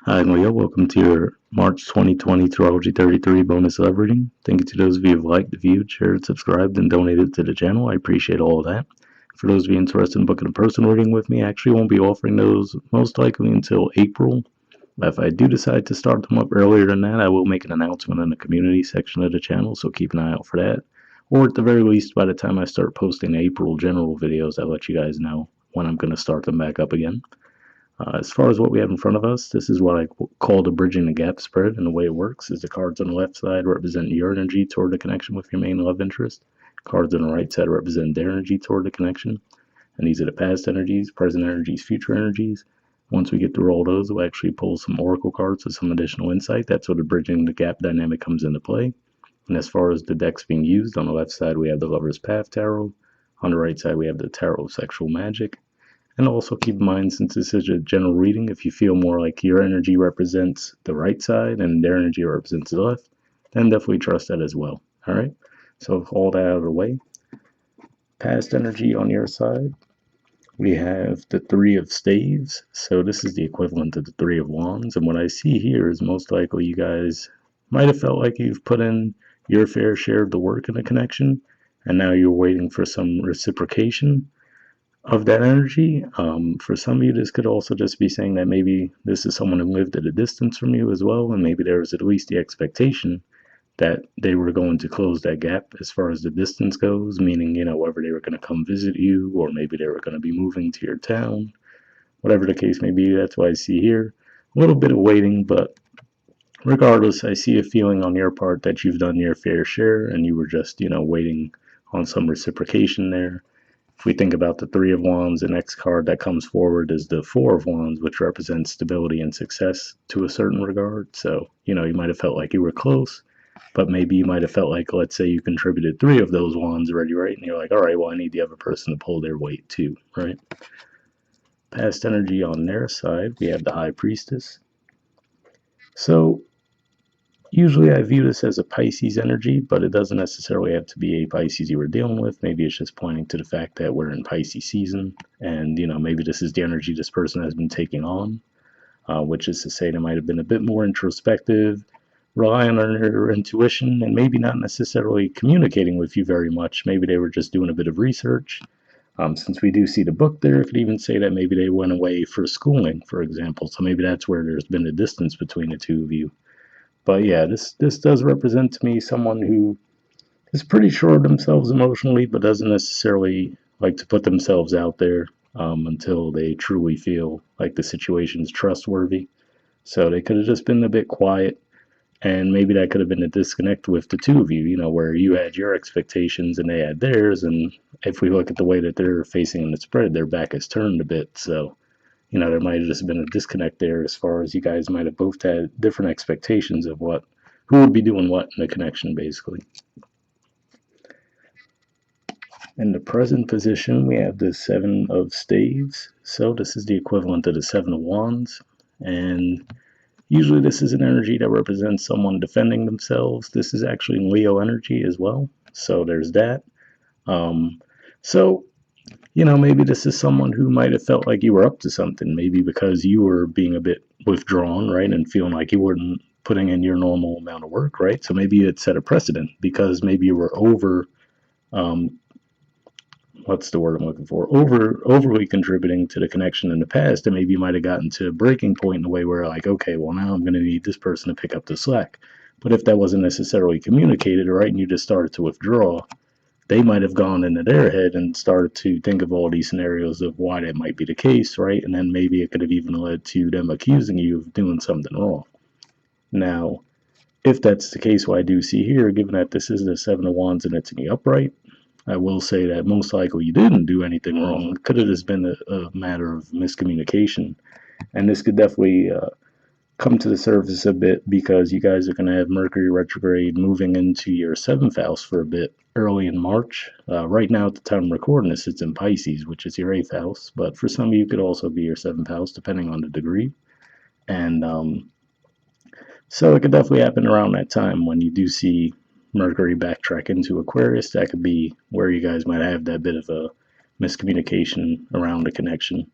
Hi, Leo. Welcome to your March 2020 Astrology 33 bonus love reading. Thank you to those of you who have liked, viewed, shared, subscribed, and donated to the channel. I appreciate all of that. For those of you interested in booking a personal reading with me, I actually won't be offering those most likely until April. If I do decide to start them up earlier than that, I will make an announcement in the community section of the channel, so keep an eye out for that. Or at the very least, by the time I start posting April general videos, I'll let you guys know when I'm going to start them back up again. As far as what we have in front of us, this is what I call the bridging the gap spread, and the way it works is the cards on the left side represent your energy toward the connection with your main love interest. Cards on the right side represent their energy toward the connection, and these are the past energies, present energies, future energies. Once we get through all those, we'll actually pull some oracle cards with some additional insight. That's where the bridging the gap dynamic comes into play. And as far as the decks being used, on the left side we have the Lover's Path Tarot. On the right side we have the Tarot of Sexual Magic. And also keep in mind, since this is a general reading, if you feel more like your energy represents the right side and their energy represents the left, then definitely trust that as well. All right. So with all that out of the way, past energy on your side, we have the Three of Staves. So this is the equivalent of the Three of Wands. And what I see here is most likely you guys might have felt like you've put in your fair share of the work in a connection, and now you're waiting for some reciprocation of that energy. For some of you, this could also just be saying that maybe this is someone who lived at a distance from you as well, and maybe there was at least the expectation that they were going to close that gap as far as the distance goes, meaning, whether they were going to come visit you or maybe they were going to be moving to your town, whatever the case may be. That's why I see here a little bit of waiting, but regardless, I see a feeling on your part that you've done your fair share and you were just, waiting on some reciprocation there. If we think about the Three of Wands, the next card that comes forward is the Four of Wands, which represents stability and success to a certain regard. So, you might have felt like you were close, but maybe you might have felt like, let's say you contributed three of those wands already, right? And you're like, all right, well, I need the other person to pull their weight too, right? Past energy on their side, we have the High Priestess. So usually I view this as a Pisces energy, but it doesn't necessarily have to be a Pisces you were dealing with. Maybe it's just pointing to the fact that we're in Pisces season, and maybe this is the energy this person has been taking on, which is to say they might have been a bit more introspective, relying on their intuition, and maybe not necessarily communicating with you very much. Maybe they were just doing a bit of research. Since we do see the book there, it could even say that maybe they went away for schooling, for example. So maybe that's where there's been a distance between the two of you. But yeah, this does represent to me someone who is pretty sure of themselves emotionally, but doesn't necessarily like to put themselves out there until they truly feel like the situation's trustworthy. So they could have just been a bit quiet, and maybe that could have been a disconnect with the two of you, where you had your expectations and they had theirs. And if we look at the way that they're facing in the spread, their back is turned a bit. So there might have just been a disconnect there as far as you guys might have both had different expectations of who would be doing what in the connection, basically. In the present position, we have the Seven of Staves. So this is the equivalent of the Seven of Wands. And usually this is an energy that represents someone defending themselves. This is actually Leo energy as well. So there's that. So maybe this is someone who might have felt like you were up to something, maybe because you were being a bit withdrawn, right, and feeling like you weren't putting in your normal amount of work, right? So maybe it set a precedent because maybe you were um, what's the word I'm looking for? Overly contributing to the connection in the past, and maybe you might have gotten to a breaking point in a way where like, okay, well now I'm going to need this person to pick up the slack. But if that wasn't necessarily communicated, right, and you just started to withdraw, they might have gone into their head and started to think of all these scenarios of why that might be the case, right? And then maybe it could have even led to them accusing you of doing something wrong. Now, if that's the case, what I do see here, given that this is the Seven of Wands and it's in the upright, I will say that most likely you didn't do anything wrong. It could have just been a matter of miscommunication. And this could definitely come to the surface a bit because you guys are going to have Mercury retrograde moving into your seventh house for a bit early in March. Right now, at the time of recording this, it's in Pisces, which is your eighth house. But for some of you, it could also be your seventh house, depending on the degree. And so it could definitely happen around that time when you do see Mercury backtrack into Aquarius. That could be where you guys might have that bit of a miscommunication around the connection.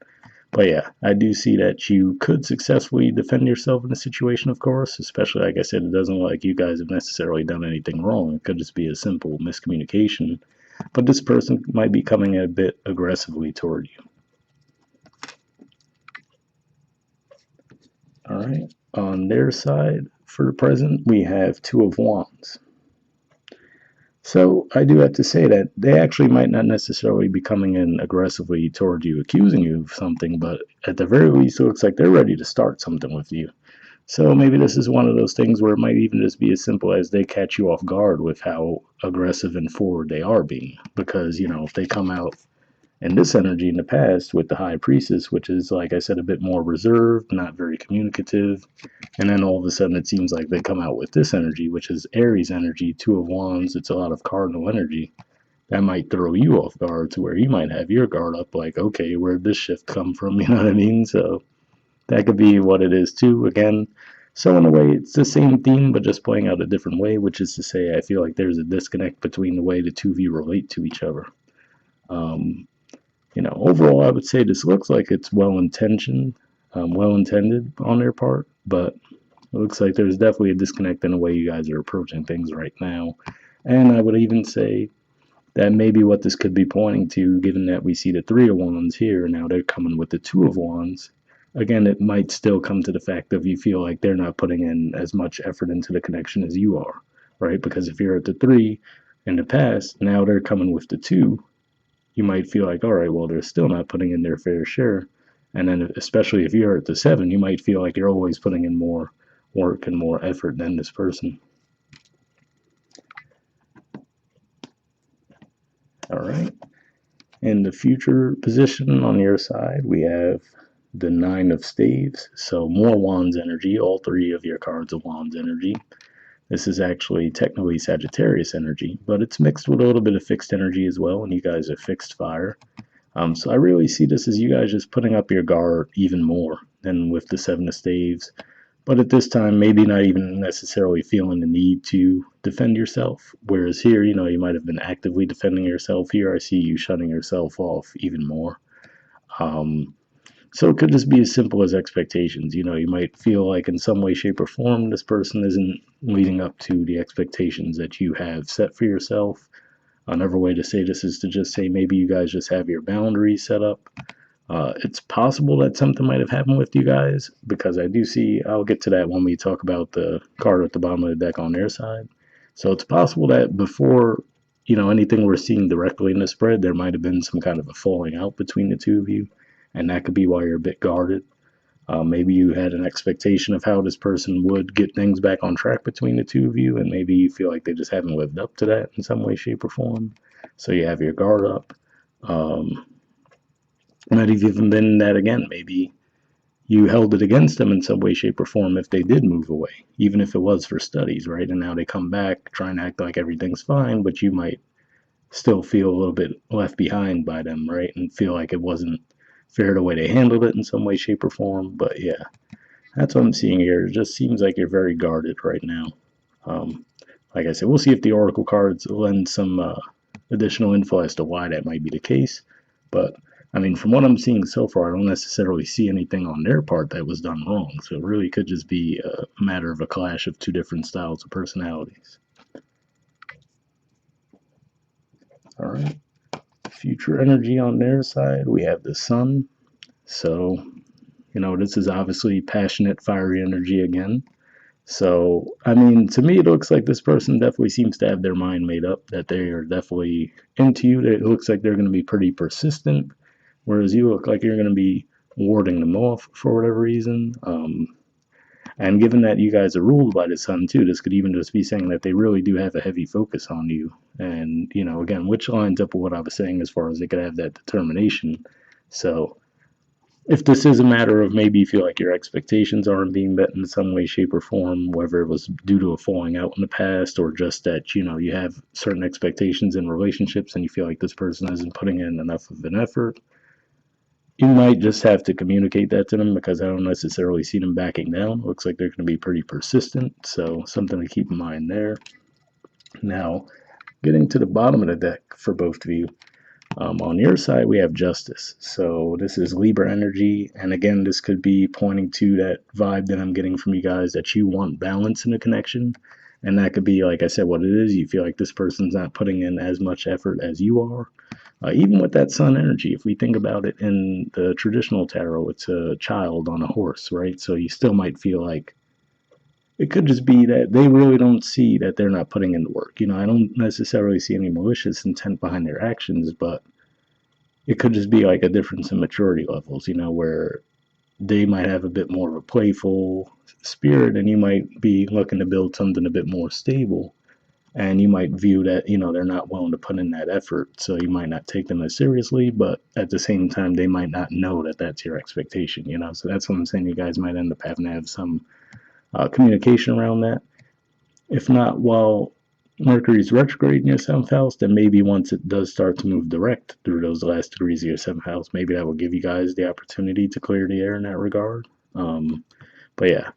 But yeah, I do see that you could successfully defend yourself in a situation, of course, especially like I said, it doesn't look like you guys have necessarily done anything wrong. It could just be a simple miscommunication. But this person might be coming a bit aggressively toward you. All right. On their side, for the present, we have Two of Wands. So I do have to say that they actually might not necessarily be coming in aggressively toward you, accusing you of something, but at the very least, it looks like they're ready to start something with you. So maybe this is one of those things where it might even just be as simple as they catch you off guard with how aggressive and forward they are being. Because, if they come out in this energy in the past with the High Priestess, which is, like I said, a bit more reserved, not very communicative, and then all of a sudden it seems like they come out with this energy, which is Aries energy, Two of Wands, it's a lot of cardinal energy. That might throw you off guard to where you might have your guard up, like, okay, where'd this shift come from? You know what I mean? So that could be what it is too. Again, so in a way, it's the same theme, but just playing out a different way, which is to say, I feel like there's a disconnect between the way the two of you relate to each other. Um, overall, I would say this looks like it's well intentioned, well intended on their part, but it looks like there's definitely a disconnect in the way you guys are approaching things right now. And I would even say that maybe what this could be pointing to, given that we see the Three of Wands here, now they're coming with the Two of Wands. Again, it might still come to the fact of you feel like they're not putting in as much effort into the connection as you are, right? Because if you're at the three in the past, now they're coming with the two, you might feel like, all right, well, they're still not putting in their fair share. And then, especially if you're at the seven, you might feel like you're always putting in more work and more effort than this person. All right. In the future position on your side, we have the Nine of Staves. So more Wands energy, all three of your cards of Wands energy. This is actually technically Sagittarius energy, but it's mixed with a little bit of fixed energy as well, and you guys are fixed fire. So I really see this as you guys just putting up your guard even more than with the Seven of Staves. But at this time, maybe not even necessarily feeling the need to defend yourself. Whereas here, you might have been actively defending yourself. Here, I see you shutting yourself off even more. Um, so it could just be as simple as expectations. You might feel like in some way, shape, or form, this person isn't leading up to the expectations that you have set for yourself. Another way to say this is to just say maybe you guys just have your boundaries set up. It's possible that something might have happened with you guys because I do see, I'll get to that when we talk about the card at the bottom of the deck on their side. So it's possible that before, anything we're seeing directly in the spread, there might have been some kind of a falling out between the two of you. And that could be why you're a bit guarded. Maybe you had an expectation of how this person would get things back on track between the two of you, and maybe you feel like they just haven't lived up to that in some way, shape, or form. So you have your guard up. Might have even been that again. Maybe you held it against them in some way, shape, or form if they did move away, even if it was for studies, right? And now they come back trying to act like everything's fine, but you might still feel a little bit left behind by them, right? And feel like it wasn't fair the way they handled it in some way, shape, or form. But yeah, that's what I'm seeing here. It just seems like you're very guarded right now. Um, like I said, we'll see if the Oracle cards lend some additional info as to why that might be the case. But I mean, from what I'm seeing so far, I don't necessarily see anything on their part that was done wrong. So it really could just be a matter of a clash of two different styles of personalities. All right. Future energy on their side, we have the sun. So, this is obviously passionate, fiery energy again. So, I mean, to me, it looks like this person definitely seems to have their mind made up that they are definitely into you. It looks like they're going to be pretty persistent, whereas you look like you're going to be warding them off for whatever reason. And given that you guys are ruled by the sun too, this could even just be saying that they really do have a heavy focus on you. And, again, which lines up with what I was saying as far as they could have that determination. So, if this is a matter of maybe you feel like your expectations aren't being met in some way, shape, or form, whether it was due to a falling out in the past or just that, you have certain expectations in relationships and you feel like this person isn't putting in enough of an effort, you might just have to communicate that to them because I don't necessarily see them backing down. It looks like they're going to be pretty persistent, so something to keep in mind there. Now, getting to the bottom of the deck for both of you, On your side, we have Justice. So this is Libra energy. And again, this could be pointing to that vibe that I'm getting from you guys that you want balance in a connection. And that could be, like I said, what it is. You feel like this person's not putting in as much effort as you are. Even with that sun energy, if we think about it in the traditional tarot, it's a child on a horse, right? So you still might feel like it could just be that they really don't see that they're not putting in the work. I don't necessarily see any malicious intent behind their actions, but it could just be like a difference in maturity levels, where they might have a bit more of a playful spirit and you might be looking to build something a bit more stable. And you might view that, they're not willing to put in that effort. So you might not take them as seriously, but at the same time, they might not know that that's your expectation. So that's what I'm saying. You guys might end up having to have some communication around that. If not, while Mercury's retrograde in your seventh house, then maybe once it does start to move direct through those last degrees of your seventh house, maybe that will give you guys the opportunity to clear the air in that regard. But yeah,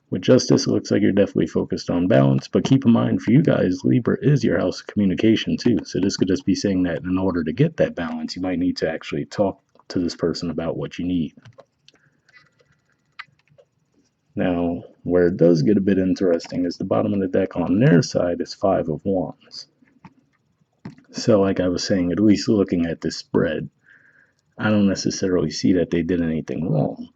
with Justice, it looks like you're definitely focused on balance. But keep in mind, for you guys, Libra is your house of communication too. So this could just be saying that in order to get that balance, you might need to actually talk to this person about what you need. Now, where it does get a bit interesting is the bottom of the deck on their side is Five of Wands. So, like I was saying, at least looking at this spread, I don't necessarily see that they did anything wrong.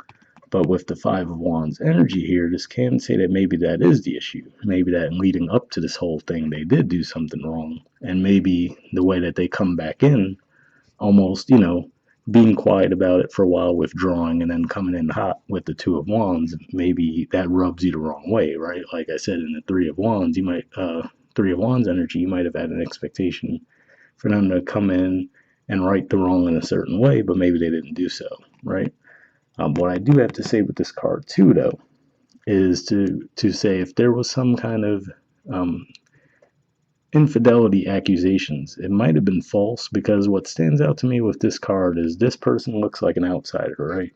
But with the Five of Wands energy here, this can say that maybe that is the issue. Maybe that leading up to this whole thing, they did do something wrong. And maybe the way that they come back in, almost, being quiet about it for a while, withdrawing, and then coming in hot with the Two of Wands, maybe that rubs you the wrong way, right? Like I said, in the Three of Wands, Three of Wands energy, you might have had an expectation for them to come in and right the wrong in a certain way, but maybe they didn't do so, right? What I do have to say with this card too, though, is to say if there was some kind of um, infidelity accusations, it might have been false because what stands out to me with this card is this person looks like an outsider, right?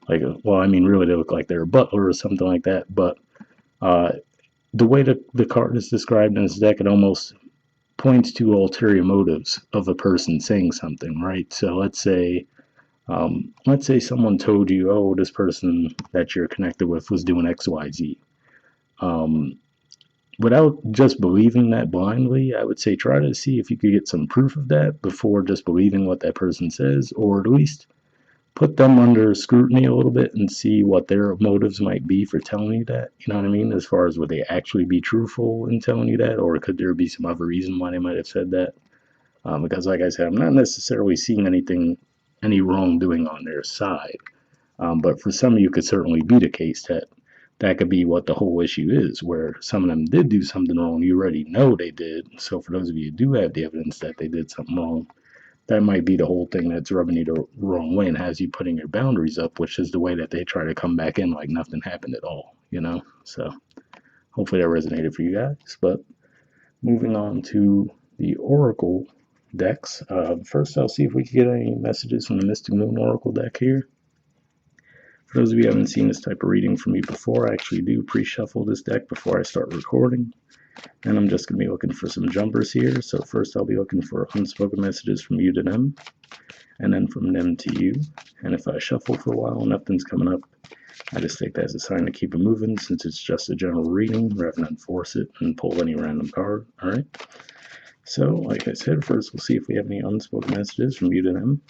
Like, well, I mean, really, they look like they're a butler or something like that. But uh, the way that the card is described in this deck, it almost points to ulterior motives of a person saying something, right? So let's say someone told you, oh, this person that you're connected with was doing X, Y, Z. Um, Without just believing that blindly, I would say try to see if you could get some proof of that before just believing what that person says, or at least put them under scrutiny a little bit and see what their motives might be for telling you that. You know what I mean? As far as would they actually be truthful in telling you that, or could there be some other reason why they might have said that? Because, like I said, I'm not necessarily seeing any wrongdoing on their side. But for some of you, could certainly be the case that that could be what the whole issue is, where some of them did do something wrong. You already know they did. So for those of you who do have the evidence that they did something wrong, that might be the whole thing that's rubbing you the wrong way and has you putting your boundaries up, which is the way that they try to come back in like nothing happened at all. So hopefully that resonated for you guys. But moving on to the Oracle decks. First, I'll see if we can get any messages from the Mystic Moon Oracle deck here. For those of you who haven't seen this type of reading from me before, I actually do pre-shuffle this deck before I start recording. And I'm just going to be looking for some jumpers here. So first I'll be looking for unspoken messages from you to them, and then from them to you. And if I shuffle for a while and nothing's coming up, I just take that as a sign to keep it moving, since it's just a general reading rather than force it and pull any random card. Alright. So, like I said, first we'll see if we have any unspoken messages from you to them.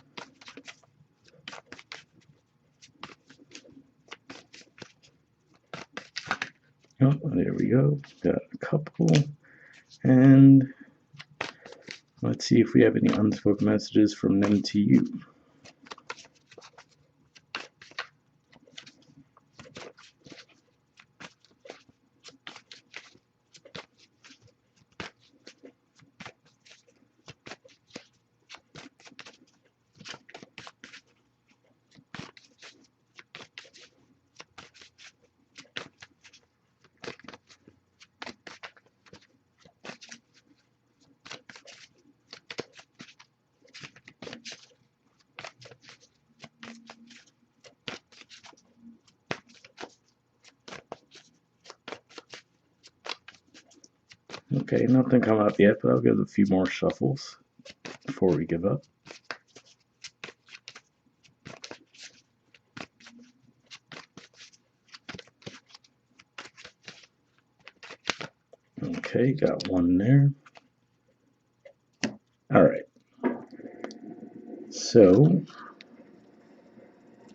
Oh, there we go. Got a couple. And let's see if we have any unspoken messages from them to you. Okay, nothing come up yet, but I'll give it a few more shuffles before we give up. Okay, got one there. All right. So,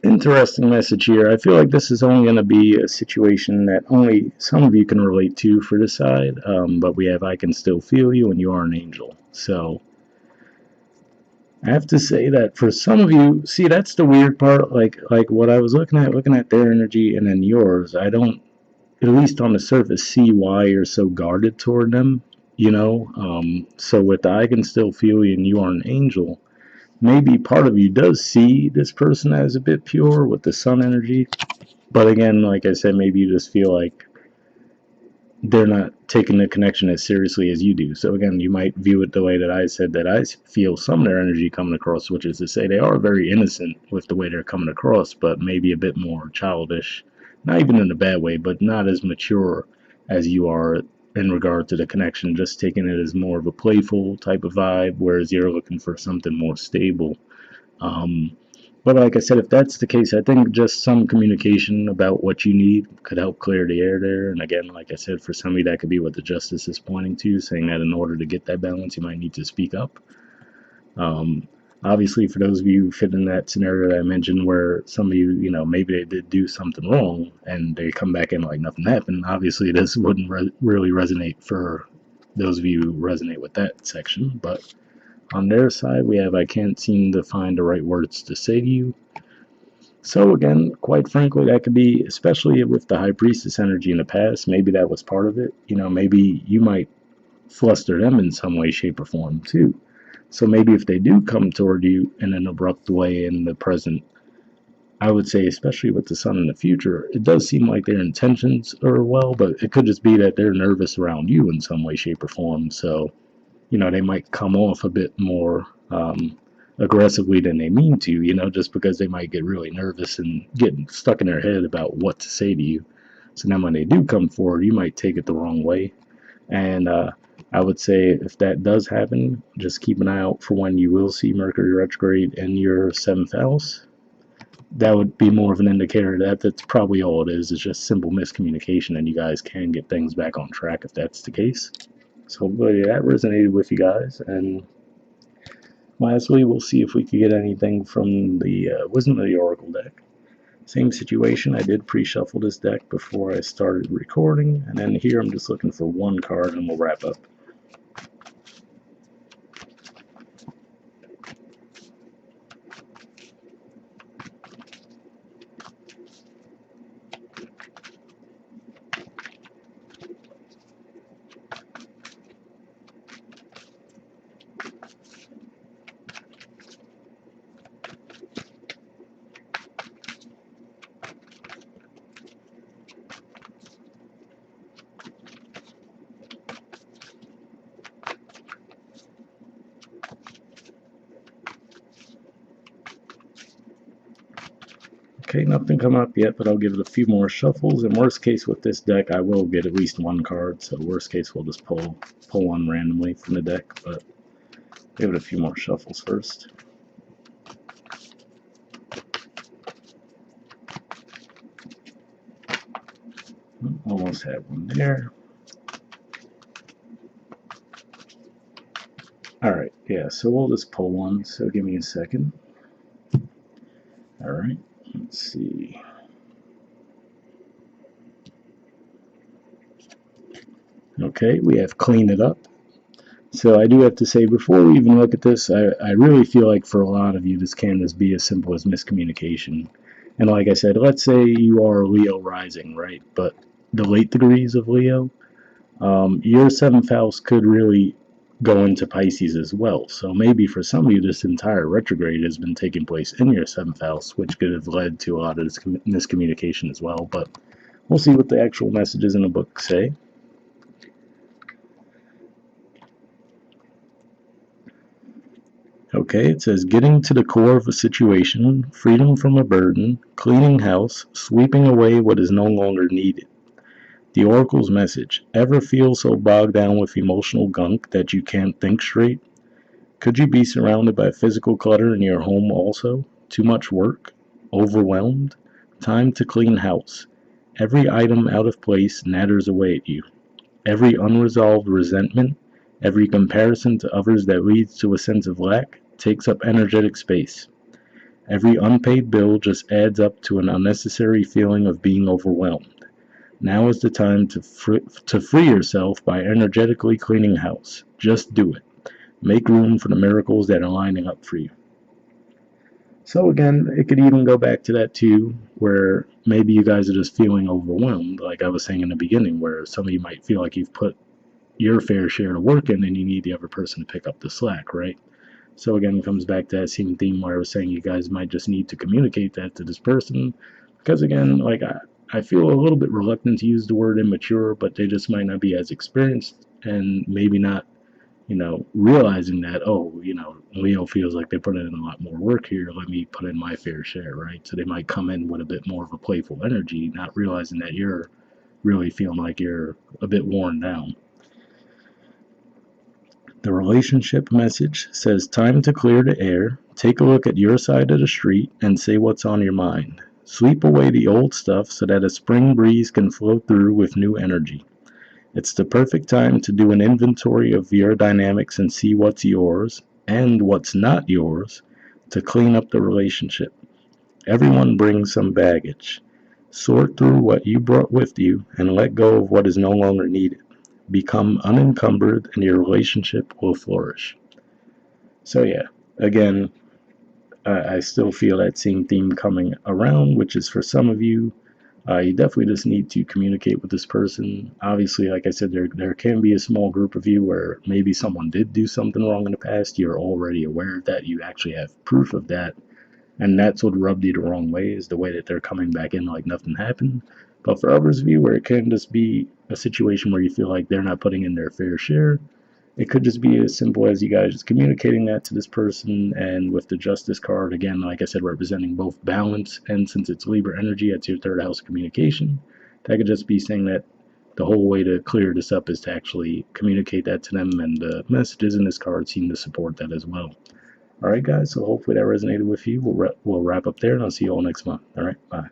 interesting message here. I feel like this is only going to be a situation that only some of you can relate to for this side, but we have I can still feel you and you are an angel. So, I have to say that for some of you, see that's the weird part. Like what I was looking at their energy and then yours. I don't, at least on the surface, see why you're so guarded toward them. You know, so with the I can still feel you and you are an angel. Maybe part of you does see this person as a bit pure with the sun energy, but again, like I said, maybe you just feel like they're not taking the connection as seriously as you do. So again, you might view it the way that I said, that I feel some of their energy coming across, which is to say they are very innocent with the way they're coming across, but maybe a bit more childish. Not even in a bad way, but not as mature as you are in regard to the connection, just taking it as more of a playful type of vibe, whereas you're looking for something more stable. Um, but like I said, if that's the case, I think just some communication about what you need could help clear the air there. And again, like I said, for some of you, that could be what the justice is pointing to, saying that in order to get that balance, you might need to speak up. Um, Obviously, for those of you who fit in that scenario that I mentioned, where some of you, maybe they did do something wrong and they come back in like nothing happened, obviously, this wouldn't really resonate for those of you who resonate with that section. But on their side, we have I can't seem to find the right words to say to you. So again, quite frankly, that could be, especially with the High Priestess energy in the past, maybe that was part of it. Maybe you might fluster them in some way, shape, or form too. So maybe if they do come toward you in an abrupt way in the present, I would say, especially with the sun in the future, it does seem like their intentions are well, but it could just be that they're nervous around you in some way, shape, or form. So they might come off a bit more aggressively than they mean to, just because they might get really nervous and get stuck in their head about what to say to you. So now when they do come forward, you might take it the wrong way. And I would say if that does happen, just keep an eye out for when you will see Mercury retrograde in your seventh house. That would be more of an indicator that that's probably all it is. It's just simple miscommunication, and you guys can get things back on track if that's the case. So hopefully that resonated with you guys. And lastly, we'll see if we could get anything from the Wisdom of the Oracle deck. Same situation, I did pre-shuffle this deck before I started recording, and then here I'm just looking for one card and we'll wrap up. Okay, nothing come up yet, but I'll give it a few more shuffles. In worst case with this deck, I will get at least one card. So worst case, we'll just pull one randomly from the deck, but give it a few more shuffles first. Almost had one there. Alright, yeah, so we'll just pull one. So give me a second. Alright, let's see. Okay, we have cleaned it up. So I do have to say, before we even look at this, I really feel like for a lot of you, this can just be as simple as miscommunication. And like I said, let's say you are Leo rising, right? But the late degrees of Leo, your seventh house could really go into Pisces as well. So maybe for some of you, this entire retrograde has been taking place in your seventh house, which could have led to a lot of this miscommunication as well. But we'll see what the actual messages in the book say. Okay, it says getting to the core of a situation, freedom from a burden, cleaning house, sweeping away what is no longer needed. The Oracle's message: ever feel so bogged down with emotional gunk that you can't think straight? Could you be surrounded by physical clutter in your home also? Too much work? Overwhelmed? Time to clean house. Every item out of place natters away at you. Every unresolved resentment, every comparison to others that leads to a sense of lack, takes up energetic space. Every unpaid bill just adds up to an unnecessary feeling of being overwhelmed. Now is the time to free yourself by energetically cleaning house. Just do it. Make room for the miracles that are lining up for you. So again, it could even go back to that too, where maybe you guys are just feeling overwhelmed, like I was saying in the beginning, where some of you might feel like you've put your fair share of work in and you need the other person to pick up the slack, right? So again, it comes back to that same theme where I was saying you guys might just need to communicate that to this person, because again, like I feel a little bit reluctant to use the word immature, but they just might not be as experienced and maybe not, realizing that, oh, Leo feels like they put in a lot more work here. Let me put in my fair share, right? So they might come in with a bit more of a playful energy, not realizing that you're really feeling like you're a bit worn down. The relationship message says, time to clear the air, take a look at your side of the street, and say what's on your mind. Sweep away the old stuff so that a spring breeze can flow through with new energy. It's the perfect time to do an inventory of your dynamics and see what's yours and what's not yours to clean up the relationship. Everyone brings some baggage. Sort through what you brought with you and let go of what is no longer needed. Become unencumbered and your relationship will flourish. So, yeah, again, I still feel that same theme coming around, which is for some of you, you definitely just need to communicate with this person. Obviously, like I said, there can be a small group of you where maybe someone did do something wrong in the past. You're already aware of that. You actually have proof of that. And that's what rubbed you the wrong way, is the way that they're coming back in like nothing happened. But for others of you, where it can just be a situation where you feel like they're not putting in their fair share, it could just be as simple as you guys just communicating that to this person. And with the justice card, again, like I said, representing both balance, and since it's Libra energy, it's your third house communication, that could just be saying that the whole way to clear this up is to actually communicate that to them, and the messages in this card seem to support that as well. All right, guys, so hopefully that resonated with you. We'll wrap up there, and I'll see you all next month. All right, bye.